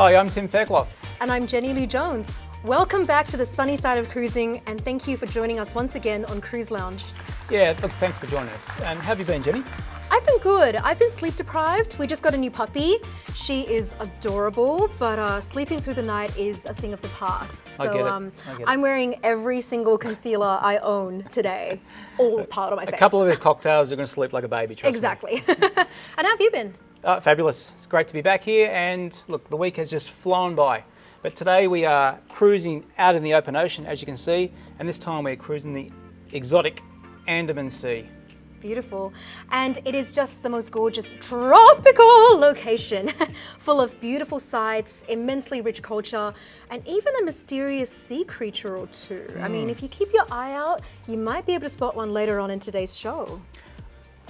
Hi, I'm Tim Fairclough. And I'm Jenny Lee Jones. Welcome back to the sunny side of cruising, and thank you for joining us once again on Cruise Lounge. Yeah, look, thanks for joining us. And how have you been, Jenny? I've been good. I've been sleep deprived. We just got a new puppy. She is adorable, but sleeping through the night is a thing of the past. So I get it. I'm wearing every single concealer I own today, all part of my face. A couple of these cocktails, you're going to sleep like a baby, trust me. Exactly. And how have you been? Fabulous. It's great to be back here. And look, the week has just flown by. But today we are cruising out in the open ocean, as you can see. And this time we're cruising the exotic Andaman Sea. Beautiful. And it is just the most gorgeous tropical location, full of beautiful sights, immensely rich culture, and even a mysterious sea creature or two. I mean, if you keep your eye out, you might be able to spot one later on in today's show.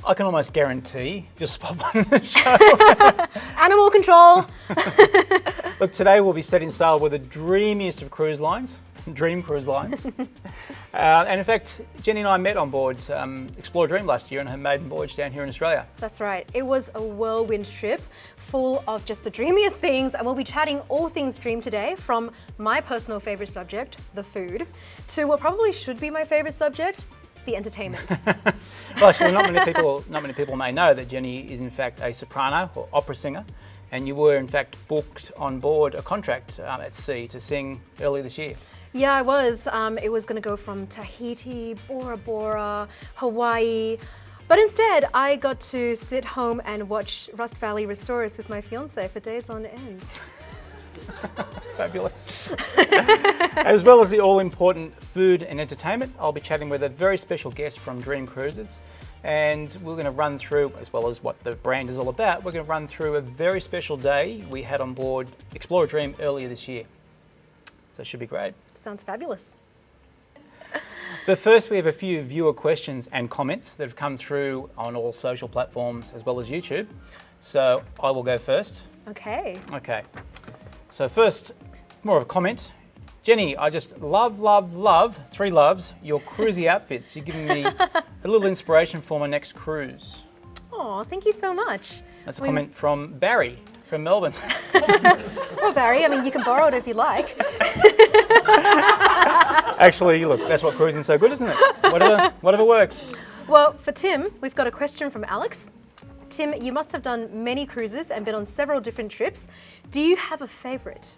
I can almost guarantee you'll spot one in the show. Animal control. Look, today we'll be setting sail with the dreamiest of cruise lines, Dream Cruise Lines. And in fact, Jenny and I met on board Explore Dream last year on her maiden voyage down here in Australia. That's right. It was a whirlwind trip full of just the dreamiest things, and we'll be chatting all things dream today, from my personal favorite subject, the food, to what probably should be my favorite subject, the entertainment. Well, actually, not many people may know that Jenny is in fact a soprano or opera singer, and you were in fact booked on board a contract at sea to sing earlier this year. Yeah, I was. It was going to go from Tahiti, Bora Bora, Hawaii. But instead, I got to sit home and watch Rust Valley Restore Us with my fiance for days on end. Fabulous. As well as the all-important food and entertainment, I'll be chatting with a very special guest from Dream Cruises. And we're going to run through, as well as what the brand is all about, we're going to run through a very special day we had on board Explore Dream earlier this year. So it should be great. Sounds fabulous. But first, we have a few viewer questions and comments that have come through on all social platforms as well as YouTube. So I will go first. Okay. Okay. So first, more of a comment. Jenny, I just love, three loves, your cruisy outfits. You're giving me a little inspiration for my next cruise. Oh, thank you so much. That's a comment from Barry from Melbourne. Well, Barry, I mean, you can borrow it if you like. Actually, look, that's what cruising's so good, isn't it? Whatever works. Well, for Tim, we've got a question from Alex. Tim, you must have done many cruises and been on several different trips. Do you have a favorite?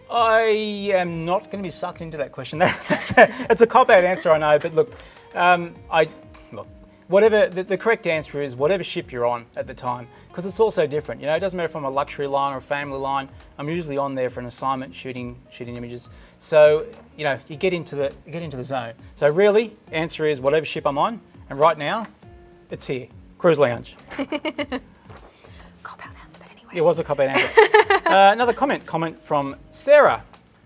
I am not going to be sucked into that question. That's a cop-out answer, I know, but look, whatever the correct answer is, whatever ship you're on at the time, because it's all so different. You know, it doesn't matter if I'm a luxury line or a family line. I'm usually on there for an assignment, shooting images. So you know, you get into the zone. So really, answer is whatever ship I'm on, and right now, it's here, Cruise Lounge. Cop-out answer, but anyway. It was a cop-out answer. Another comment from Sarah.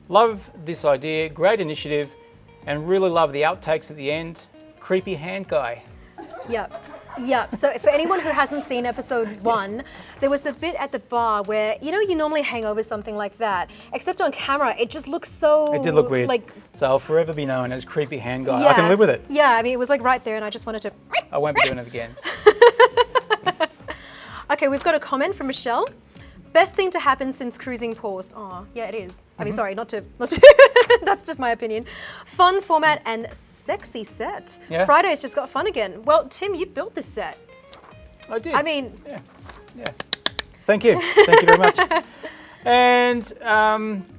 Love this idea, great initiative, and really love the outtakes at the end. Creepy hand guy. Yep. So for anyone who hasn't seen episode 1, there was a bit at the bar where, you know, you normally hang over something like that, except on camera, it just looks so... It did look weird. Like, so I'll forever be known as creepy hand guy. yeah, I can live with it. Yeah, I mean, it was like right there and I just wanted to... I won't be doing it again. Okay, we've got a comment from Michelle. Best thing to happen since cruising paused. Oh, yeah, it is. I mean, sorry, not to. That's just my opinion. Fun format and sexy set. Yeah. Friday's just got fun again. Well, Tim, you built this set. I did. I mean, yeah. Thank you very much. And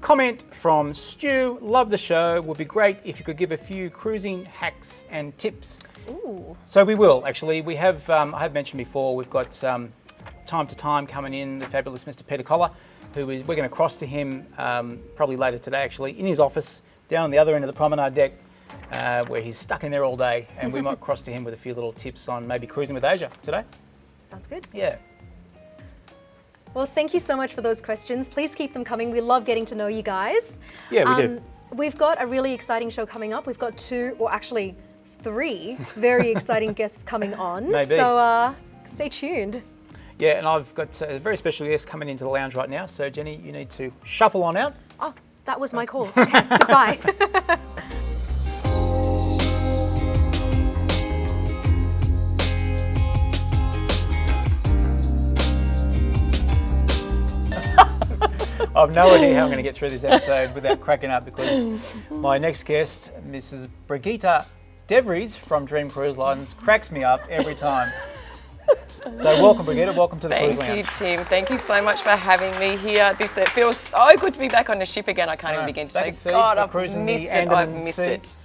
comment from Stu. Love the show. Would be great if you could give a few cruising hacks and tips. ooh, So we will actually. We have. I have mentioned before. We've got. Time to time coming in, the fabulous Mr. Peter Collar, we're going to cross to him probably later today actually, in his office down on the other end of the promenade deck where he's stuck in there all day, and we might cross to him with a few little tips on maybe cruising with Asia today. sounds good. Yeah. Well, thank you so much for those questions. Please keep them coming. We love getting to know you guys. Yeah, we do. We've got a really exciting show coming up. We've got 2, or actually 3 very exciting guests coming on. Maybe. So stay tuned. Yeah, and I've got a very special guest coming into the lounge right now. So Jenny, you need to shuffle on out. Oh, that was my call. Okay, goodbye. I've no idea how I'm going to get through this episode without cracking up, because my next guest, Mrs. Brigitte DeVries from Dream Cruise Lines, cracks me up every time. So welcome, Brigitte. Welcome to the Cruise Lounge. Thank you, Tim. Thank you so much for having me here. It feels so good to be back on the ship again. I can't even begin to say, God, I've missed it. I've missed it.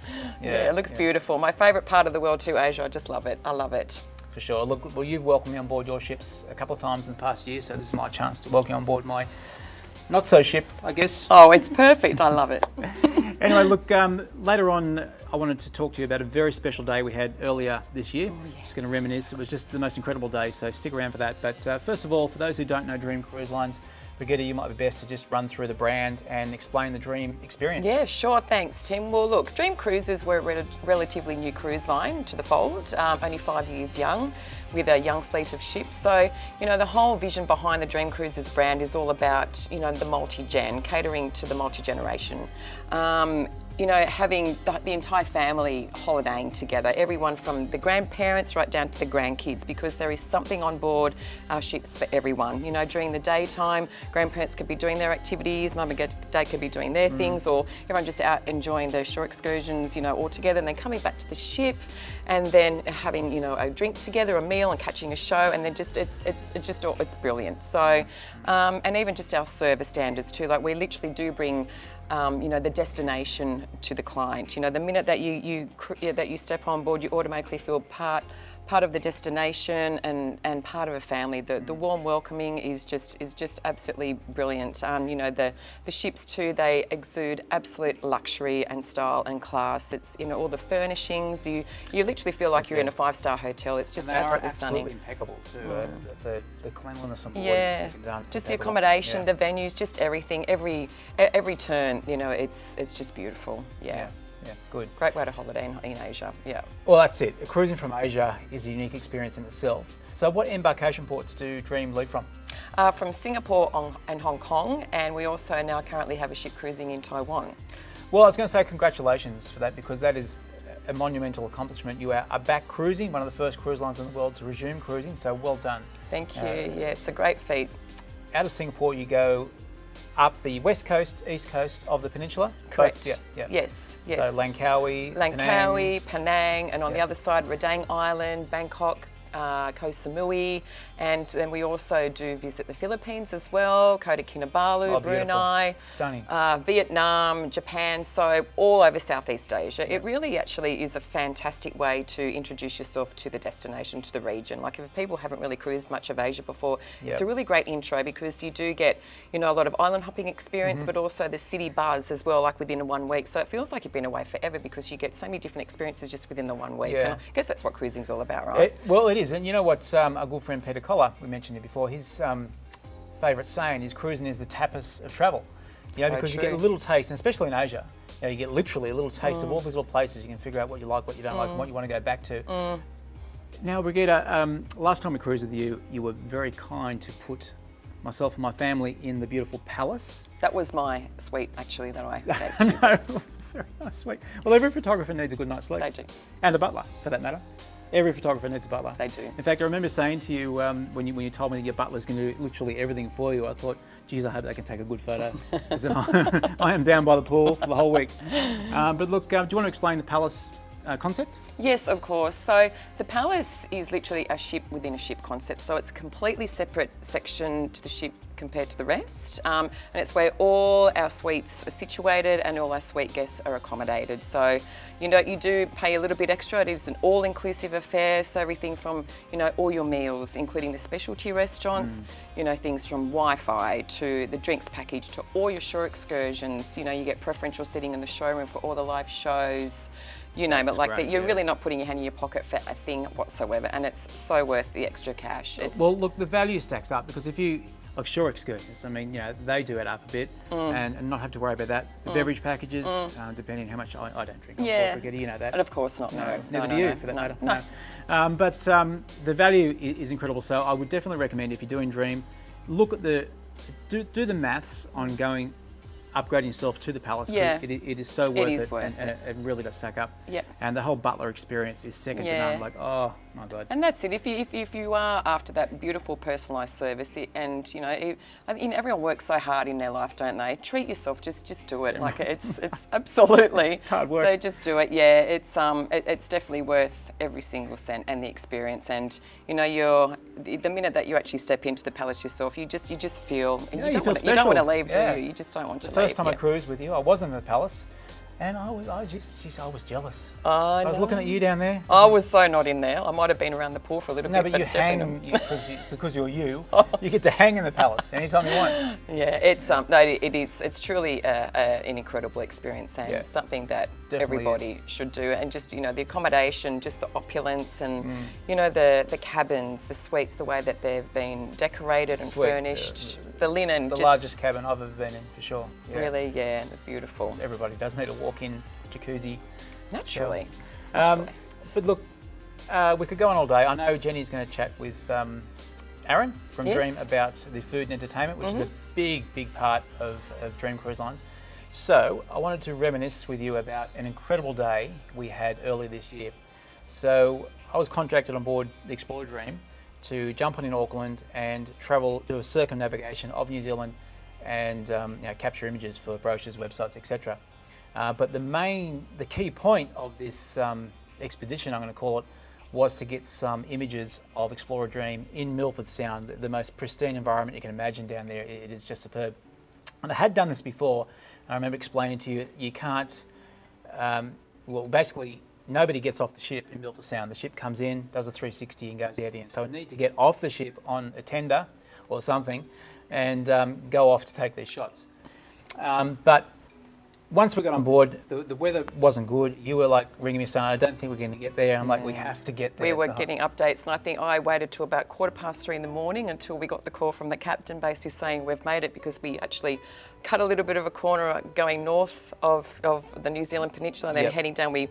Yeah, it looks beautiful. My favourite part of the world too, Asia. I just love it. I love it. For sure. Look, well, you've welcomed me on board your ships a couple of times in the past year, so this is my chance to welcome you on board my not-so-ship, I guess. Oh, it's perfect. I love it. Anyway, look, later on, I wanted to talk to you about a very special day we had earlier this year. Oh, yes. Just going to reminisce. It was just the most incredible day, so stick around for that. But first of all, for those who don't know Dream Cruise Lines, Brigitte, you might be best to just run through the brand and explain the Dream experience. Yeah, sure. Thanks, Tim. Well, look, Dream Cruises, we're a relatively new cruise line to the fold, only 5 years young, with a young fleet of ships. So, you know, the whole vision behind the Dream Cruises brand is all about, you know, the multi-gen, catering to the multi-generation. You know, having the entire family holidaying together, everyone from the grandparents right down to the grandkids, because there is something on board our ships for everyone. You know, during the daytime, grandparents could be doing their activities, mum and dad could be doing their things, or everyone just out enjoying their shore excursions, you know, all together, and then coming back to the ship and then having, you know, a drink together, a meal, and catching a show, and then just it's brilliant. So, and even just our service standards too. Like, we literally do bring you know, the destination to the client. You know, the minute that you step on board, you automatically feel part of the destination and part of a family. The warm welcoming is just absolutely brilliant. You know, the ships too, they exude absolute luxury and style and class. It's, you know, all the furnishings. You literally feel like you're in a 5-star hotel. It's just absolutely stunning. Impeccable too. The cleanliness on board. Yeah, is done. just the accommodation, the venues, just everything. Every turn, you know, it's just beautiful. Yeah. Yeah, good. Great way to holiday in Asia, yeah. Well, that's it. Cruising from Asia is a unique experience in itself. So what embarkation ports do Dream leave from? From Singapore and Hong Kong, and we also now currently have a ship cruising in Taiwan. Well, I was going to say congratulations for that, because that is a monumental accomplishment. You are back cruising, one of the first cruise lines in the world to resume cruising, so well done. Thank you, yeah, it's a great feat. Out of Singapore, you go up the west coast, east coast of the peninsula? Correct. Both, yeah. Yes. So Langkawi, Penang, and on the other side, Redang Island, Bangkok, Koh Samui, and then we also do visit the Philippines as well, Kota Kinabalu, Brunei, stunning, Vietnam, Japan, so all over Southeast Asia. It really actually is a fantastic way to introduce yourself to the destination, to the region. Like, if people haven't really cruised much of Asia before, it's a really great intro, because you do get, you know, a lot of island hopping experience, but also the city buzz as well, like within 1 week. So it feels like you've been away forever, because you get so many different experiences just within the 1 week. And I guess that's what cruising's all about, right? Well, it is. And you know what, our good friend Peter Collar, we mentioned it before, his favourite saying is cruising is the tapas of travel. You know, So because true. you get a little taste, and especially in Asia, you know, you get literally a little taste of all these little places. You can figure out what you like, what you don't like, and what you want to go back to. Now, Brigitte, last time we cruised with you, you were very kind to put myself and my family in the beautiful Palace. That was my suite, actually, that I gave you. No, it was a very nice suite. Well, every photographer needs a good night's sleep. They do. And a butler, for that matter. Every photographer needs a butler. They do. In fact, I remember saying to you when you told me that your butler's going to do literally everything for you, I thought, geez, I hope they can take a good photo. Because I am down by the pool for the whole week. But look, do you want to explain the Palace concept? Yes, of course. So the Palace is literally a ship within a ship concept. So it's a completely separate section to the ship compared to the rest. And it's where all our suites are situated and all our suite guests are accommodated. So, you know, you do pay a little bit extra. It is an all-inclusive affair. So everything from, you know, all your meals, including the specialty restaurants, you know, things from Wi-Fi to the drinks package to all your shore excursions. You know, you get preferential seating in the showroom for all the live shows. You name it, like great, that. You're really not putting your hand in your pocket for a thing whatsoever, and it's so worth the extra cash. Well, look, the value stacks up, because if you, like shore excursions, I mean, you know, they do it up a bit and not have to worry about that. The beverage packages, depending on how much I don't drink. Yeah. Brigitte, you know that. And of course not, no. Neither do you, for that matter. No. No. But the value is incredible. So I would definitely recommend, if you're doing Dream, look at do the maths on going upgrading yourself to the Palace. 'Cause Yeah. it is so worth it. is worth and it really does stack up. Yep. And the whole Butler experience is second to Yeah. none. Like, oh my God. And that's it. If you are after that beautiful personalised service, and I mean, everyone works so hard in their life, don't they? Treat yourself. Just do it. Like it's absolutely. It's hard work. So just do it. Yeah, it's definitely worth every single cent and the experience. And the minute that you actually step into the Palace yourself, you just feel Yeah, you you don't feel want to special. leave, Yeah. do you? You just don't want to The leave. first time I cruised with you, I wasn't in the Palace, and I was jealous. I was looking at you down there. I was so not in there. I might have been around the pool for a little No, bit, but you definitely hang because you're you. You get to hang in the Palace anytime you want. Yeah, it's truly an incredible experience and Yeah. something that Definitely everybody should do. And just the accommodation, just the opulence, and the cabins, the suites, the way that they've been decorated and Sweet. furnished, the linen, The just largest cabin I've ever been in, for sure. Yeah. really, they're beautiful. Everybody does need a walk-in jacuzzi. Naturally. But look, we could go on all day. I know Jenny's going to chat with Aaron from Yes. Dream about the food and entertainment, which is a big part of Dream Cruise Lines. So I wanted to reminisce with you about an incredible day we had earlier this year. So I was contracted on board the Explorer Dream to jump on in Auckland and travel, do a circumnavigation of New Zealand and capture images for brochures, websites, etc. But the key point of this expedition, I'm going to call it, was to get some images of Explorer Dream in Milford Sound, the most pristine environment you can imagine down there. It is just superb. And I had done this before, and I remember explaining to you, you can't, basically nobody gets off the ship in Milford Sound. The ship comes in, does a 360 and goes out in. So I need to get off the ship on a tender or something and go off to take these shots. But once we got on board, the weather wasn't good. You were like ringing me saying, I don't think we're going to get there. I'm like, we have to get there. We were So- getting updates, and I think I waited till about 3:15 in the morning until we got the call from the captain, basically saying we've made it, because we actually cut a little bit of a corner going north of the New Zealand peninsula, and then Yep. heading down. We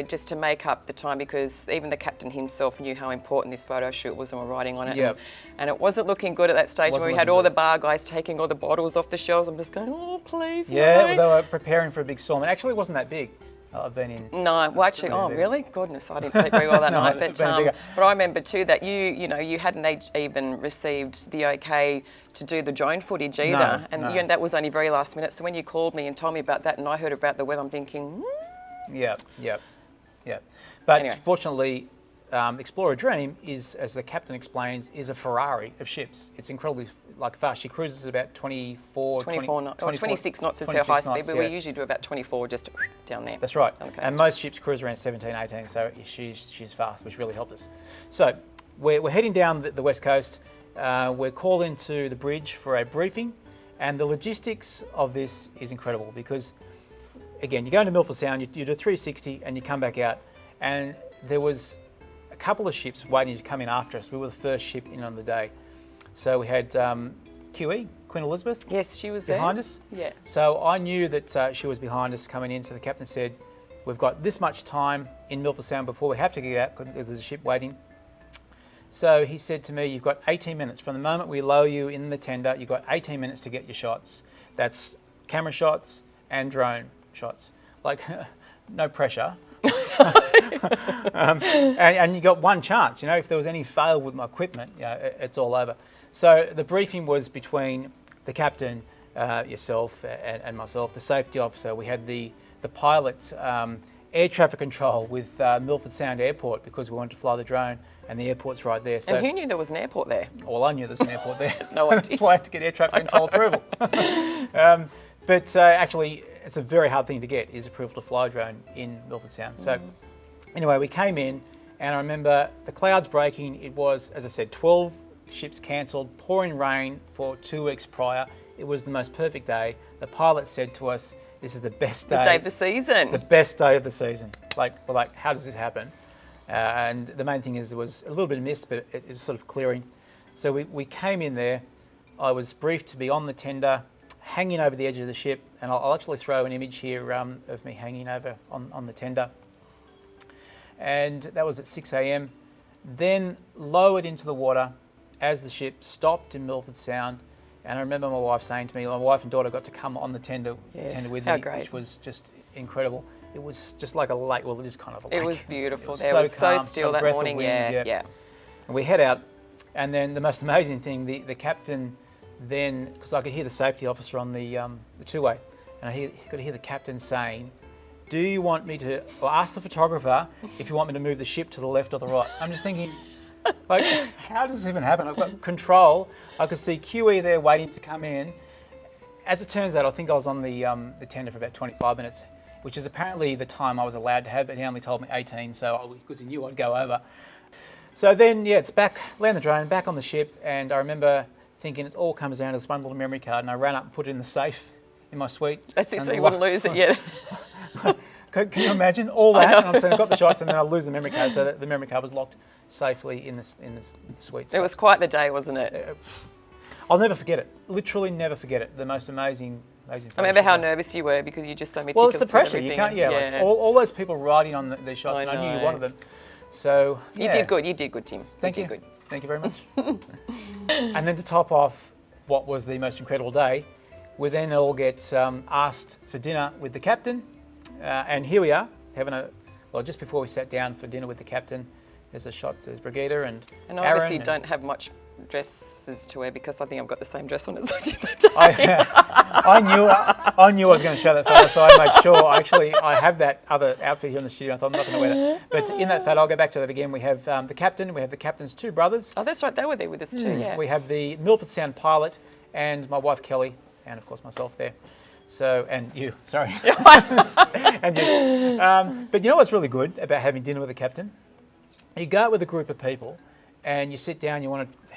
just to make up the time, because even the captain himself knew how important this photo shoot was, and we're riding on it. Yep. And it wasn't looking good at that stage Wasn't where we had looking all good. the bar guys taking all the bottles off the shelves. I'm just going, oh please, Yeah, no. they were preparing for a big storm. It actually wasn't that big. I've been in. No, well actually, Certainly oh big. really? Goodness, I didn't sleep very well that No, night. it's been bigger. But I remember too that you hadn't even received the okay to do the drone footage either, and no. that was only very last minute. So when you called me and told me about that, and I heard about the weather, I'm thinking, Yeah. But Anyway. fortunately, Explorer Dream is, as the captain explains, is a Ferrari of ships. It's incredibly fast. She cruises about 24 knots, or 26 knots is her 26 high speed, knots, but yeah. we usually do about 24 just down there. That's right. on the And coast. most ships cruise around 17, 18, so she's fast, which really helped us. So we're heading down the west coast. We're called into the bridge for a briefing, and the logistics of this is incredible because, again, you go into Milford Sound, you do a 360 and you come back out, and there was a couple of ships waiting to come in after us. We were the first ship in on the day. So we had QE, Queen Elizabeth, Yes, she was behind there. us. Yeah. So I knew that she was behind us coming in. So the captain said, we've got this much time in Milford Sound before we have to get out because there's a ship waiting. So he said to me, you've got 18 minutes. From the moment we lower you in the tender, you've got 18 minutes to get your shots. That's camera shots and drone shots. Like, no pressure. And you got one chance, if there was any fail with my equipment, it's all over. So the briefing was between the captain, yourself and myself, the safety officer. We had the pilot, air traffic control with Milford Sound Airport because we wanted to fly the drone, and the airport's right there. So, And who knew there was an airport there? well, I knew there's an airport there. No idea. That's why I had to get air traffic control approval. But actually, it's a very hard thing to get, is approval to fly a drone in Milford Sound. So anyway, we came in, and I remember the clouds breaking. It was, as I said, 12 ships cancelled, pouring rain for 2 weeks prior. It was the most perfect day. The pilot said to us, this is the best day. The day of the season. The best day of the season. We're like, how does this happen? And the main thing is there was a little bit of mist, but it was sort of clearing. So we came in there. I was briefed to be on the tender, hanging over the edge of the ship, and I'll actually throw an image here of me hanging over on the tender. And that was at 6 a.m. Then lowered into the water as the ship stopped in Milford Sound, And I remember my wife saying to me, my wife and daughter got to come on the tender with how me, great. which was just incredible. It was just like a lake. Well, it is kind of a lake. It was beautiful. It There was so calm, still a that breath of morning. wind, Yeah. And we head out, and then the most amazing thing, the captain then, because I could hear the safety officer on the two-way, and I could hear the captain saying, "Do you want me to, or ask the photographer if you want me to move the ship to the left or the right?" I'm just thinking, like, how does this even happen? I've got control. I could see QE there waiting to come in. As it turns out, I think I was on the tender for about 25 minutes, which is apparently the time I was allowed to have, but he only told me 18, because he knew I'd go over. So then, it's back, land the drone, back on the ship, and I remember thinking it all comes down to this one little memory card, and I ran up and put it in the safe in my suite. That's it, And so you the wouldn't lock- lose it yet. Can you imagine all that? And I'm saying I got the shots, and then I lose the memory card, so that the memory card was locked safely in the suite. It was quite the day, wasn't it? I'll never forget it. Literally never forget it. The most amazing. I remember how nervous you were because you just so meticulous. Well, it's the with pressure. You everything. can't. Like all those people riding on the shots, I and I knew you know. wanted them. So You did good. You did good, Tim. Thank you. did good. Thank you very much. And then to top off what was the most incredible day, we then all get asked for dinner with the captain, and here we are having just before we sat down for dinner with the captain. There's a shot. There's Brigida and And Aaron obviously and- don't have much dresses to wear because I think I've got the same dress on as I did that day. I knew I was going to show that photo, so I made sure. I have that other outfit here in the studio. I thought I'm not going to wear that. But in that photo, I'll go back to that again. We have the captain. We have the captain's two brothers. Oh, that's right. They were there with us too. Yeah. We have the Milford Sound pilot and my wife Kelly, and of course myself there. So, and you, sorry. And you. But you know what's really good about having dinner with the captain? You go out with a group of people and you sit down,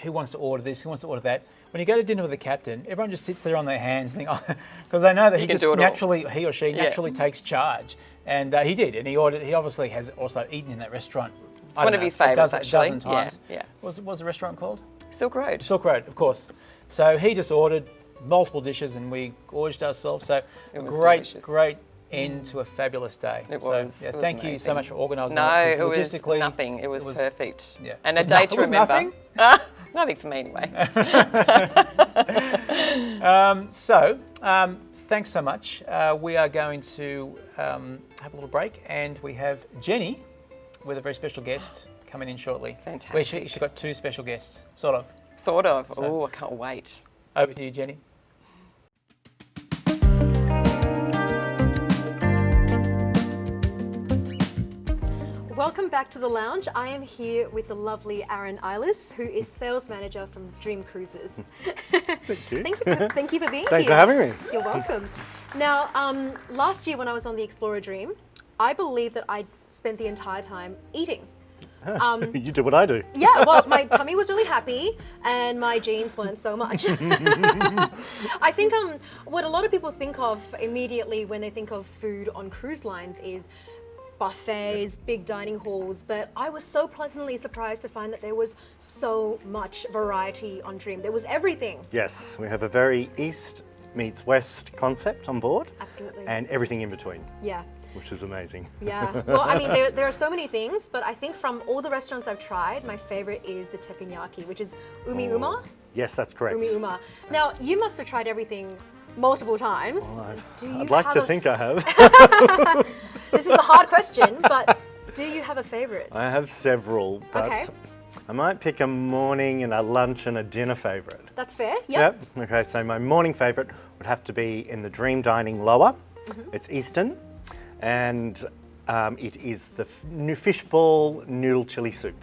who wants to order this, who wants to order that. When you go to dinner with the captain, everyone just sits there on their hands because they know that he can just do it all. naturally, he or she naturally takes charge. And he did, and he obviously has also eaten in that restaurant. It's one of his favourites, a actually. dozen times. Yeah. What was the restaurant called? Silk Road. Silk Road, of course. So he just ordered multiple dishes and we gorged ourselves. So It was great, delicious. great end to a fabulous day. It So, was. yeah, It was thank you amazing. so much for organising No, that. it was Logistically, nothing. It was perfect. Yeah. And a It was day no- to it was remember. nothing? Nothing for me anyway. Thanks so much. We are going to have a little break, and we have Jenny with a very special guest coming in shortly. Fantastic. She's got two special guests, sort of. Sort of. Oh, I can't wait. Over to you, Jenny. Welcome back to the lounge. I am here with the lovely Aaron Eilis, who is sales manager from Dream Cruises. Thank you. Thank you for being Thanks here. for having me. You're welcome. Now, last year when I was on the Explorer Dream, I believe that I spent the entire time eating. You do what I do. Yeah, well, my tummy was really happy and my jeans weren't so much. I think what a lot of people think of immediately when they think of food on cruise lines is buffets, big dining halls, but I was so pleasantly surprised to find that there was so much variety on Dream. There was everything. Yes, we have a very east meets west concept on board. Absolutely. And everything in between, Yeah. which is amazing. Yeah, well, I mean, there are so many things, but I think from all the restaurants I've tried, my favorite is the teppanyaki, which is Umi Uma. Yes, that's correct. Umi Uma. Now, you must have tried everything multiple times. Do you I'd like have to a- think I have. This is a hard question, but do you have a favorite? I have several, but Okay. I might pick a morning and a lunch and a dinner favorite. That's fair. Yep. Okay, so my morning favorite would have to be in the Dream Dining Lower. It's Eastern, and it is the fishball noodle chili soup.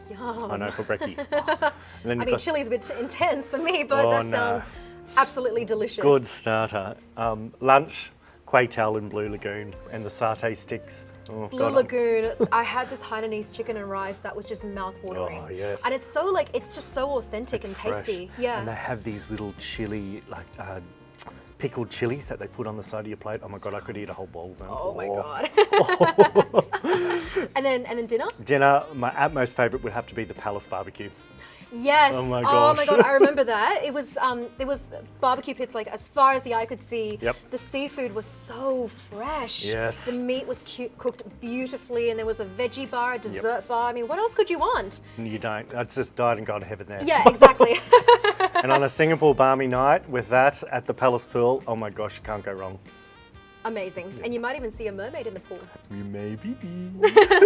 Yum. I know, for brekkie. And then I you've mean, got chili's a bit intense for me, but Oh, that no. sounds absolutely delicious. good starter. Lunch, quail tail and Blue Lagoon, and the satay sticks. Oh, Blue God, Lagoon. I had this Hainanese chicken and rice that was just mouth-watering. Oh, yes. And it's just so authentic and fresh. tasty. And they Yeah. have these little chili, pickled chilies that they put on the side of your plate. Oh my God, I could eat a whole bowl of them. Oh my God. and then dinner? Dinner, my utmost favourite would have to be the Palace Barbecue. Yes. Oh my Oh my gosh. god, I remember that. It was barbecue pits like as far as the eye could see. Yep. The seafood was so fresh. Yes. The meat was cooked beautifully, and there was a veggie bar, a dessert bar. I mean, what else could you want? You don't. I just died and gone to heaven there. Yeah, exactly. And on a Singapore balmy night with that at the Palace Pool, oh my gosh, you can't go wrong. Amazing. And you might even see a mermaid in the pool. You maybe.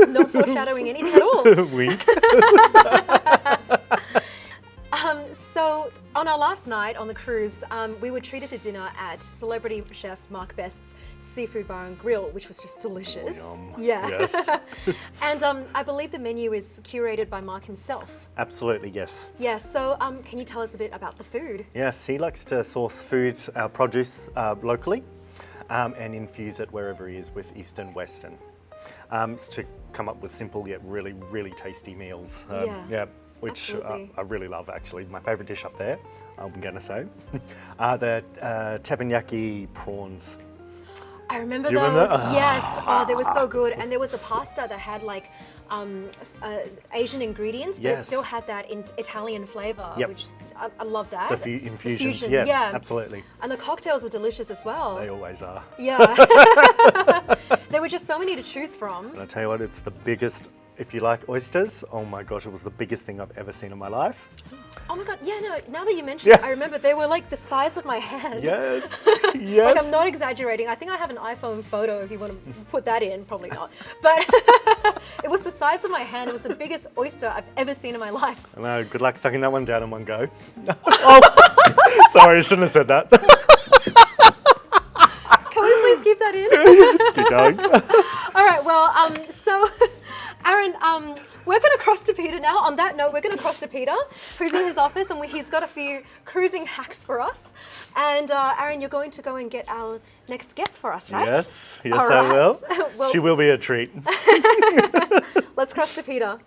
Not foreshadowing anything at all. Wink. So on our last night on the cruise, we were treated to dinner at celebrity chef Mark Best's Seafood Bar and Grill, which was just delicious. Yum. Yeah. Yes. And I believe the menu is curated by Mark himself. Absolutely, yes. Yeah, so can you tell us a bit about the food? Yes, he likes to source food, produce locally and infuse it wherever he is with Eastern Western. It's to come up with simple yet really, really tasty meals. Yeah. Which Absolutely. I really love actually. My favourite dish up there, I'm going to say, are the teppanyaki prawns. I remember Do you those. remember that? Yes. Oh, they were so good. And there was a pasta that had like Asian ingredients, but it Yes. still had that Italian flavour, Yep. which I love that. The infusions, fusion, yeah, absolutely. And the cocktails were delicious as well. They always are. Yeah. There were just so many to choose from. And I tell you what, it's the biggest, if you like oysters, oh my gosh, it was the biggest thing I've ever seen in my life. Oh my god, yeah, no, now that you mention it, Yeah. I remember they were like the size of my hand. Yes, yes. Like, I'm not exaggerating. I think I have an iPhone photo if you want to put that in. Probably not. But it was the size of my hand. It was the biggest oyster I've ever seen in my life. I know, good luck sucking that one down in one go. Oh, sorry, I shouldn't have said that. Can we please keep that in? Let's keep going. All right, well, so Aaron, we're going to cross to Peter now. On that note, we're going to cross to Peter, who's in his office, and he's got a few cruising hacks for us. And Aaron, you're going to go and get our next guest for us, right? Yes, yes, All I will. right. Well, She will be a treat. let's cross to Peter.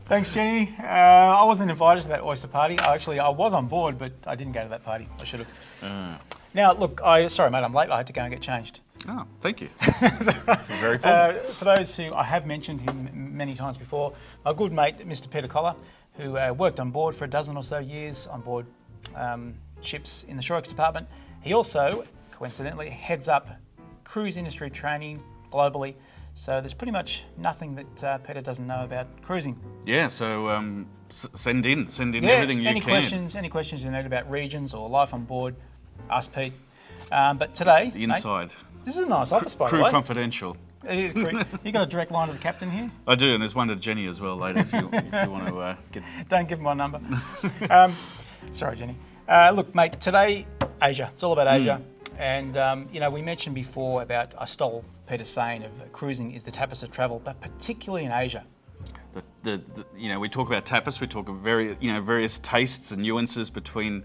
Thanks, Jenny. I wasn't invited to that oyster party. I was on board, but I didn't go to that party. I should have. Now, look, sorry, mate, I'm late. I had to go and get changed. Oh, thank you. Very fun. For those who I have mentioned him many times before, my good mate, Mr. Peter Collar, who worked on board for a dozen or so years on board ships in the Shore Oaks department. He also, coincidentally, heads up cruise industry training globally. So there's pretty much nothing that Peter doesn't know about cruising. Yeah, so send in everything you any can. Any questions you need about regions or life on board, ask Pete. But today, The mate, inside. this is a nice office, by the Crew way. Confidential. It is crew. You got a direct line to the captain here? I do, and there's one to Jenny as well later if you want to get... Don't give him my number. Sorry, Jenny. Look, mate, today, Asia. It's all about Asia. And, we mentioned before about, I stole Peter's saying of cruising is the tapas of travel, but particularly in Asia. We talk about tapas, we talk of various tastes and nuances between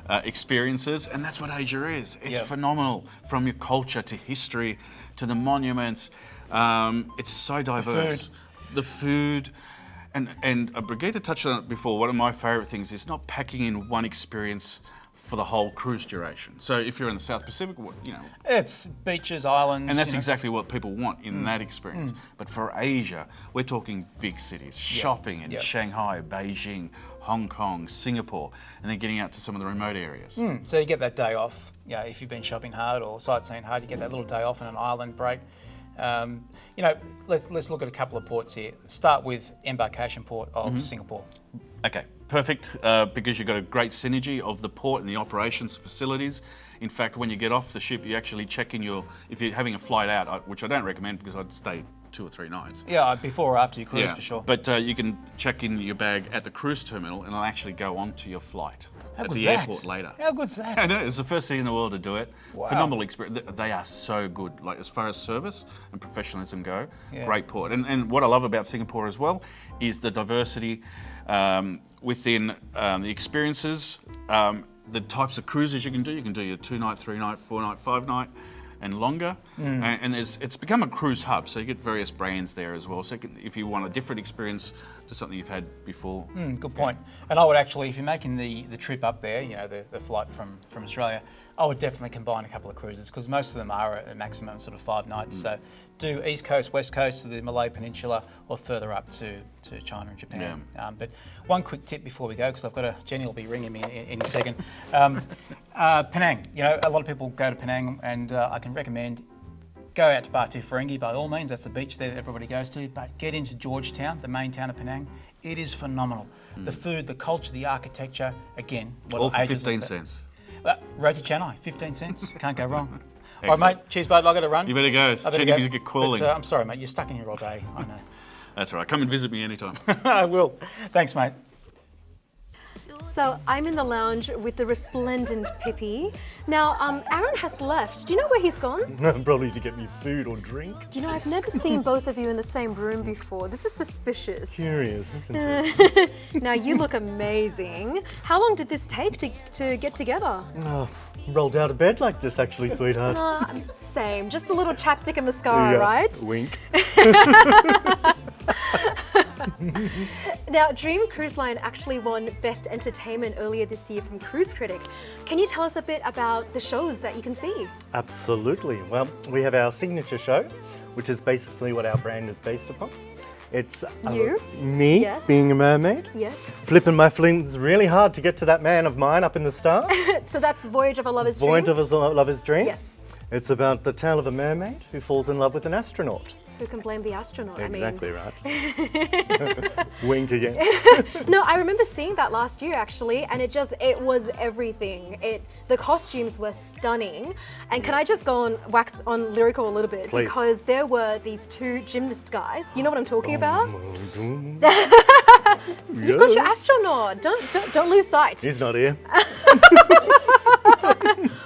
experiences, and that's what Asia is. It's phenomenal, from your culture to history to the monuments. It's so diverse. The food. And Brigitte touched on it before. One of my favourite things is not packing in one experience for the whole cruise duration. So if you're in the South Pacific, It's beaches, islands. and that's exactly what people want in that experience. But for Asia, we're talking big cities, shopping in Shanghai, Beijing, Hong Kong, Singapore, and then getting out to some of the remote areas. So you get that day off. Yeah, if you've been shopping hard or sightseeing hard, you get that little day off on an island break. Let's look at a couple of ports here. Start with embarkation port of Singapore. Okay, perfect, because you've got a great synergy of the port and the operations facilities. In fact, when you get off the ship, you actually check in if you're having a flight out, which I don't recommend because I'd stay 2 or 3 nights. Yeah, before or after you cruise, for sure. But you can check in your bag at the cruise terminal and it'll actually go onto your flight How at good's the that? airport later. How good's that? I know, it's the first city in the world to do it. Wow. Phenomenal experience. They are so good, like as far as service and professionalism go. Yeah. Great port. And what I love about Singapore as well is the diversity within the experiences, the types of cruises you can do. You can do your 2-night, 3-night, 4-night, 5-night. and longer. And it's become a cruise hub, so you get various brands there as well. So if you want a different experience to something you've had before. Good point. And I would actually, if you're making the trip up there, you know, the flight from Australia, I would definitely combine a couple of cruises because most of them are a maximum sort of 5 nights. So do East Coast, West Coast, to the Malay Peninsula, or further up to China and Japan. But one quick tip before we go, because I've got Jenny will be ringing me in any second. Penang, you know, a lot of people go to Penang, and I can recommend go out to Batu Ferengi by all means. That's the beach there that everybody goes to. But get into Georgetown, the main town of Penang. It is phenomenal. The food, the culture, the architecture. Again, All for 15 cents. Roti Canai, 15 cents. Can't go wrong. All right, mate. Cheers, bud. I've got to run. You better go. Jenny, get calling. But, I'm sorry, mate. You're stuck in here all day. I know. That's all right. Come and visit me anytime. I will. Thanks, mate. So I'm in the lounge with the resplendent Pippi. Now, Aaron has left. Do you know where he's gone? Probably to get me food or drink. Do you know, I've never seen both of you in the same room before. This is suspicious. Curious, isn't it? Now, you look amazing. How long did this take to get together? Oh, rolled out of bed like this, actually, sweetheart. Same. Just a little chapstick and mascara, right? Wink. Now, Dream Cruise Line actually won Best Entertainment earlier this year from Cruise Critic. Can you tell us a bit about the shows that you can see? Absolutely. Well, we have our signature show, which is basically what our brand is based upon. It's me Yes. being a mermaid, Yes. flipping my flings really hard to get to that man of mine up in the stars. So that's Voyage of a Lover's Dream? Voyage of a Lover's Dream. Yes. It's about the tale of a mermaid who falls in love with an astronaut. Who can blame the astronaut? Exactly right. Wink again. No, I remember seeing that last year actually, and it was everything. The costumes were stunning. And can I just go on wax on lyrical a little bit? Please. Because there were these 2 gymnast guys. You know what I'm talking about? You've got your astronaut. Don't lose sight. He's not here.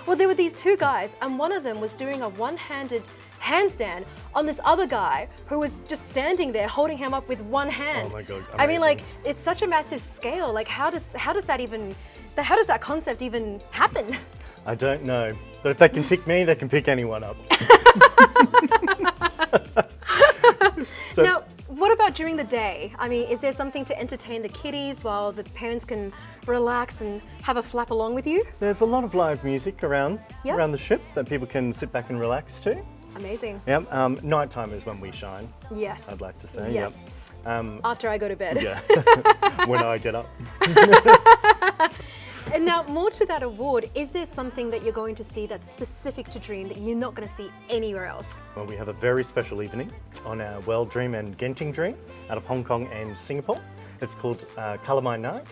Well, there were these 2 guys, and one of them was doing a one-handed handstand on this other guy who was just standing there holding him up with one hand. Oh my God, I mean, amazing. like, it's such a massive scale. Like, how does that concept even happen? I don't know. But if they can pick me, they can pick anyone up. So- Now, what about during the day? I mean, is there something to entertain the kiddies while the parents can relax and have a flap along with you? There's a lot of live music around Yep. around the ship that people can sit back and relax to. Amazing. Yep. Nighttime is when we shine, Yes. I'd like to say. Yes. Yep. After I go to bed. Yeah. When I get up. And now, more to that award, is there something that you're going to see that's specific to Dream that you're not going to see anywhere else? Well, we have a very special evening on our World Dream and Genting Dream out of Hong Kong and Singapore. It's called Calamine Night,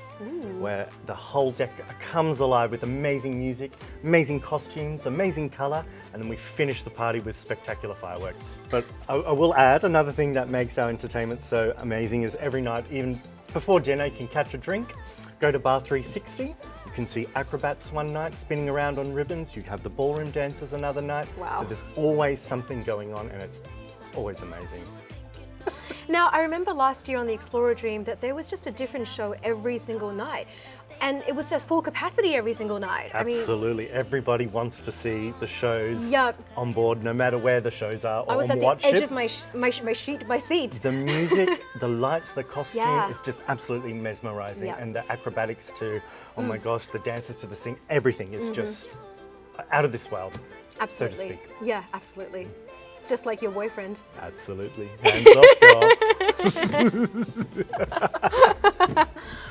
where the whole deck comes alive with amazing music, amazing costumes, amazing colour, and then we finish the party with spectacular fireworks. But I will add, another thing that makes our entertainment so amazing is every night, even before dinner, you can catch a drink, go to Bar 360. You can see acrobats one night spinning around on ribbons. You have the ballroom dancers another night. Wow. So there's always something going on, and it's always amazing. Now, I remember last year on the Explorer Dream that there was just a different show every single night. And it was just full capacity every single night. Absolutely. Everybody wants to see the shows Yep. on board, no matter where the shows are I or was on at what the edge ship. of my seat. The music, the lights, the costume Yeah. is just absolutely mesmerizing. Yeah. And the acrobatics too. Oh my gosh, the dances to the sing, everything is just out of this world. Absolutely. So to speak. Yeah, absolutely. Just like your boyfriend. Absolutely. Hands off, girl.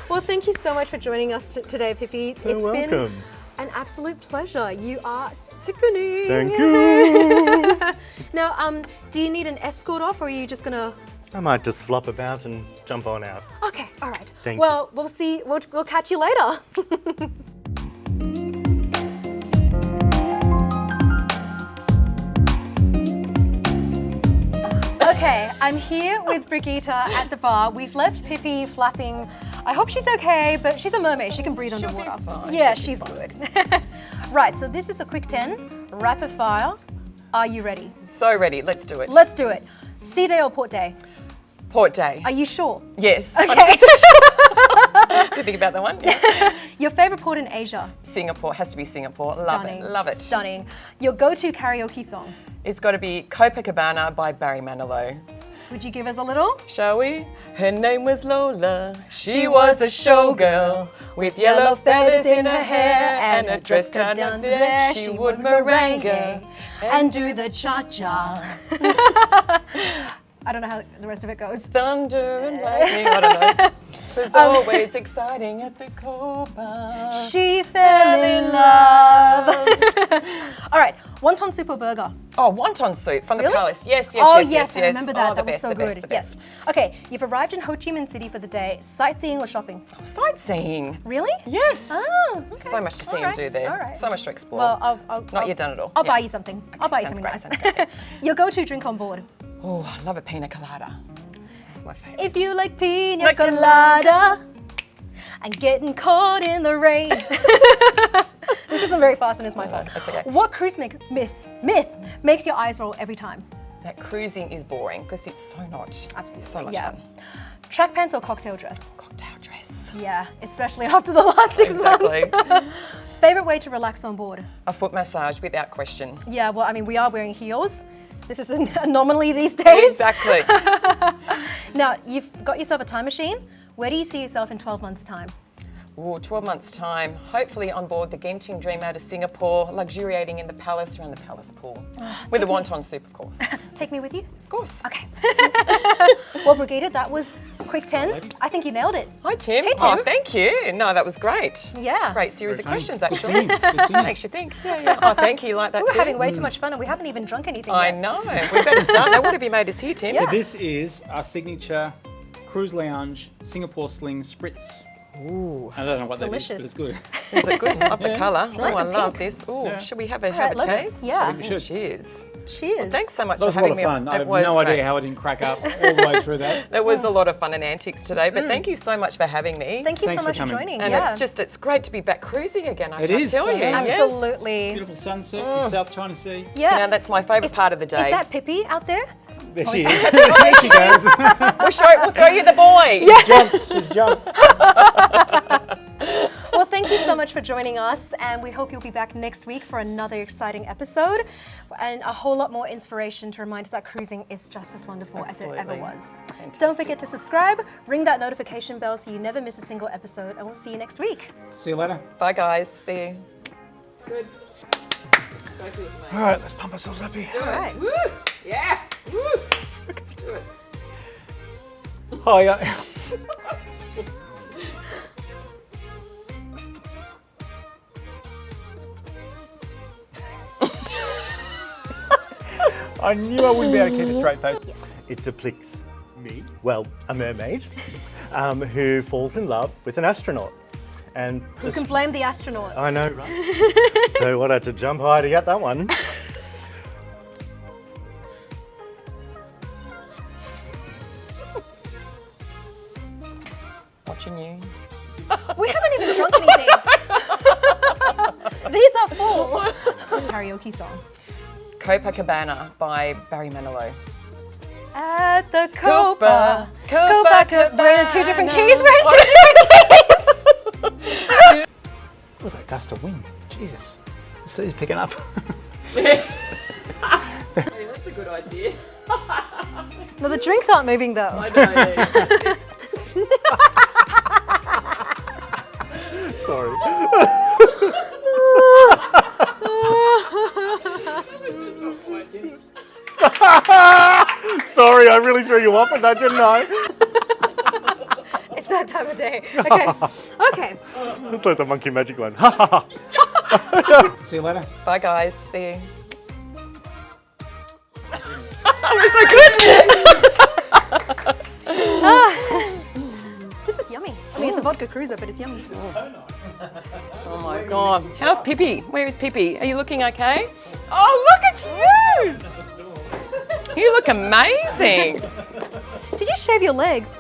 Well, thank you so much for joining us today, Pippi. You're It's been welcome. an absolute pleasure. You are sickening. Thank you. Now, do you need an escort off, or are you just gonna? I might just flop about and jump on out. Okay, all right. Thank well, we'll see. We'll catch you later. Okay, I'm here with Brigitte at the bar. We've left Pippi flapping. I hope she's okay, but she's a mermaid. She can breathe She'll be underwater. fine. Yeah, she's good. Right, so this is a quick 10, rapid fire. Are you ready? So ready, let's do it. Let's do it. Sea day or port day? Port day. Are you sure? Yes. Okay. You think about that one? Your favorite port in Asia? Singapore, has to be Singapore. Stunning. Love it. Stunning. Your go-to karaoke song? It's got to be Copacabana by Barry Manilow. Would you give us a little? Shall we? Her name was Lola. She was a showgirl with yellow feathers in her hair and a dress cut down there. She would merengue and do the cha-cha. I don't know how the rest of it goes. thunder and lightning. I don't know. It was always exciting at the Copa. She fell in love. All right, wonton soup or burger? Oh, wonton soup from the Really? Palace. Yes. Oh yes, I remember that. Oh, that the was best, so the best, good. the Yes. best. Okay, you've arrived in Ho Chi Minh City for the day. Sightseeing or shopping? Sightseeing. Really? Yes. Oh, okay. So much to see All and right, do there. all right. So much to explore. Well, I'll Not yet done it all. I'll Yeah. buy you something. I'll buy you sounds something great, nice. sounds great. Your go-to drink on board? Oh, I love a pina colada. That's my favourite. If you like pina Like colada and getting caught in the rain. This isn't very fast and it's my fault. That's okay. What cruise myth makes your eyes roll every time? That cruising is boring because it's so not. Absolutely. So much yeah. fun. Track pants or cocktail dress? Cocktail dress. Yeah, especially after the last 6 Exactly. months. Favorite way to relax on board? A foot massage without question. Yeah, well, I mean, we are wearing heels. This is an anomaly these days. Exactly. Now, you've got yourself a time machine. Where do you see yourself in 12 months' time? Ooh, 12 months' time, hopefully on board the Genting Dream out of Singapore, luxuriating in the palace around the palace pool. With the wonton soup, of course. Take me with you? Of course. Okay. Well, Brigida, that was quick 10. I think you nailed it. Hi, Tim. Hey, Oh, Tim. thank you. No, that was great. Yeah. Great series of Very questions, funny. actually. Good singing, good singing. Makes you think. Yeah. Oh, thank you. You like that We were too? having way too much fun and we haven't even drunk anything I yet. know. We better start now. What have you made us here, Tim? Yeah. So this is our signature cruise lounge Singapore Sling Spritz. Ooh. I don't know what Delicious. that is, but it's good. Is it good? Love the colour. Oh, Nice I and love pink. this. Oh, Yeah. should we have a right, let's- taste? yeah. I think we should. Cheers. Cheers. Thanks so much That was for a lot having of me. fun. I It have was no idea great. how I didn't crack up all the way through that. There was a lot of fun and antics today, but thank you so much for having me. Thank you Thanks so for much for coming. joining. And yeah. it's great to be back cruising again. I It can't is. tell you. Yes. Absolutely. Beautiful sunset in South China Sea. Yeah. You know, that's my favourite part of the day. Is that Pippi out there? There she is. There she goes. We'll throw you the boy. She's jumped. Well, thank you so much for joining us, and we hope you'll be back next week for another exciting episode and a whole lot more inspiration to remind us that cruising is just as wonderful as it ever Absolutely. was. Fantastic. Don't forget to subscribe, ring that notification bell so you never miss a single episode, and we'll see you next week. See you later. Bye, guys. See you. All right, let's pump ourselves up here. All right. Yeah. Woo. Do it. Oh, yeah. I knew I wouldn't be able to keep a straight face. It depicts me, well, a mermaid, who falls in love with an astronaut. And You can blame the astronaut. I know, right? So I had to jump high to get that one. Watching you. We haven't even drunk anything. These are full. Karaoke song. Copacabana by Barry Manilow. At the Copa, Copacabana. We're in two different keys. Copacabana. We're in two different keys. What was that gust of wind? Jesus. This is picking up. Hey, that's a good idea. No, the drinks aren't moving though. I know. Sorry. Sorry, I really threw you off with that, didn't I? It's that time of day. Okay. Okay. It's like the monkey magic one. See you later. Bye, guys. See you. This is yummy. I mean, it's a vodka cruiser, but it's yummy. Oh my God. How's Pippi? Where is Pippi? Are you looking okay? Oh, look at you! You look amazing. Did you shave your legs?